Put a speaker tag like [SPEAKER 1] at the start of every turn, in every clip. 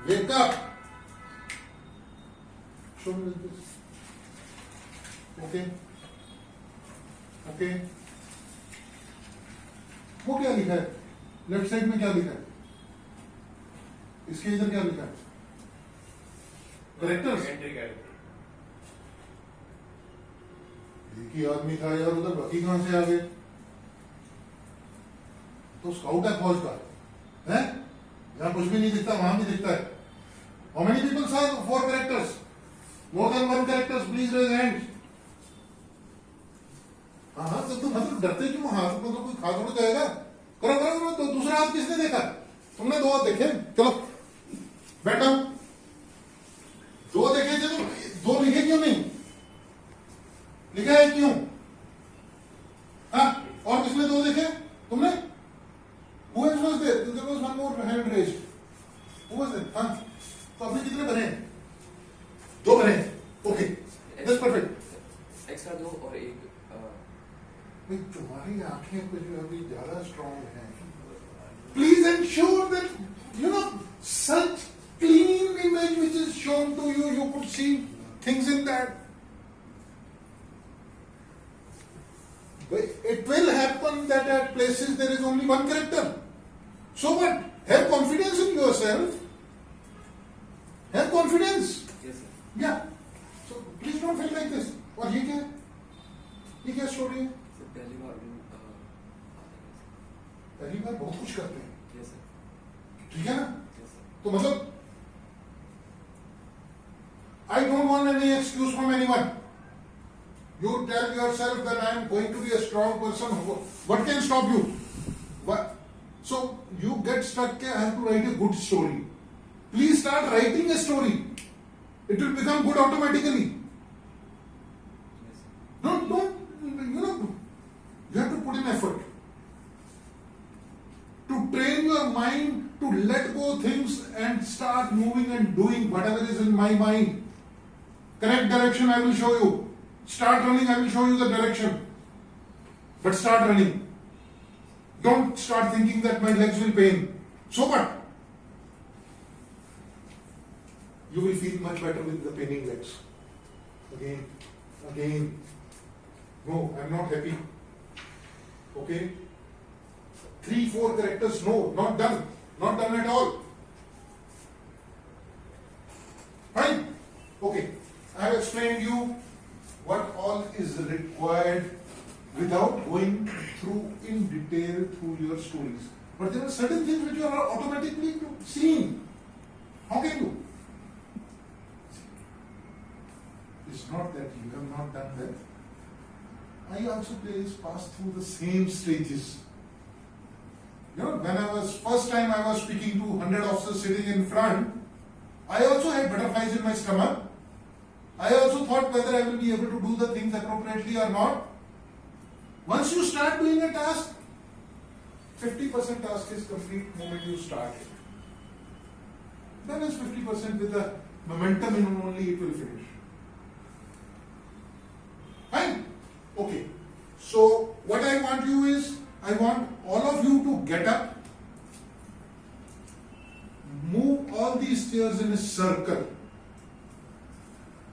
[SPEAKER 1] wake up. Show me this. Okay. Okay. वो क्या लिखा है? लेफ्ट साइड में क्या लिखा है? इसके इधर क्या लिखा है? करेक्टर्स। एक ही आदमी था यार, उधर बाकी कहां से आ गए? तो स्काउट है फौज का है, जहां कुछ भी नहीं दिखता वहां भी दिखता है. How many peoples are for characters? More than one characters, please raise hand. हाँ हाँ, तो तुम मतलब डरते क्यों? हाथ को तो कोई खा थोड़ा जाएगा. करो करो करो. तो दूसरा हाथ किसने देखा? तुमने दो हाथ देखे. चलो बैठो. दो देखे थे तो दो लिखे क्यों नहीं? लिखा है क्यों? हाँ, और किसने दो देखे? तुमने? Who else was there? There was one more hand raised. Who was there? हाँ, तो आपने कितने बने? दो बने. Okay, that's perfect.
[SPEAKER 2] एक्स्ट्रा दो और एक.
[SPEAKER 1] भाई तुम्हारी आंखें कुछ अभी ज्यादा स्ट्रॉन्ग हैं. Please ensure that you know such clean image which is shown to you, you could see things in that. It will happen that at places there is only one character. So what? Have confidence in yourself. Have confidence.
[SPEAKER 2] Yes, sir.
[SPEAKER 1] Yeah. So please don't feel like this. और ये क्या? ये क्या story है?
[SPEAKER 2] पहली बार
[SPEAKER 1] पहली बार बहुत कुछ करते हैं.
[SPEAKER 2] Yes, sir.
[SPEAKER 1] ठीक है ना?
[SPEAKER 2] Yes, sir.
[SPEAKER 1] तो मतलब I don't want any excuse from anyone. You tell yourself that I am going to be a strong person. What can stop you? What? So you get stuck. I have to write a good story. Please start writing a story. It will become good automatically.
[SPEAKER 2] Yes, sir.
[SPEAKER 1] Don't. You have to put in effort to train your mind to let go things and start moving and doing whatever is in my mind. Correct direction I will show you. Start running, I will show you the direction. But start running. Don't start thinking that my legs will pain. So what? You will feel much better with the paining legs. Again. No, I am not happy. Okay? 3-4 characters, no, not done. Not done at all. Fine? Okay. I have explained you what all is required without going through in detail through your stories. But there are certain things which you are automatically seeing. How can you? It's not that you have not done that. I also passed through the same stages. You know, when first time I was speaking to 100 officers sitting in front, I also had butterflies in my stomach. I also thought whether I will be able to do the things appropriately or not. Once you start doing a task, 50% task is complete the moment you start it. Then it's 50% with the momentum in only it will finish. Fine? Okay. So what I want you is, I want all of you to get up, move all these chairs in a circle,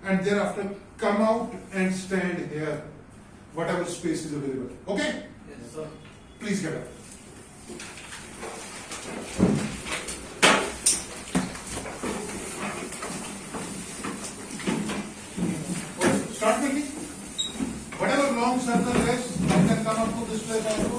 [SPEAKER 1] and thereafter come out and stand here, whatever space is available. Okay?
[SPEAKER 2] Yes, sir.
[SPEAKER 1] Please get up. Okay, start making. Whatever long circle is, you can come up to this place also.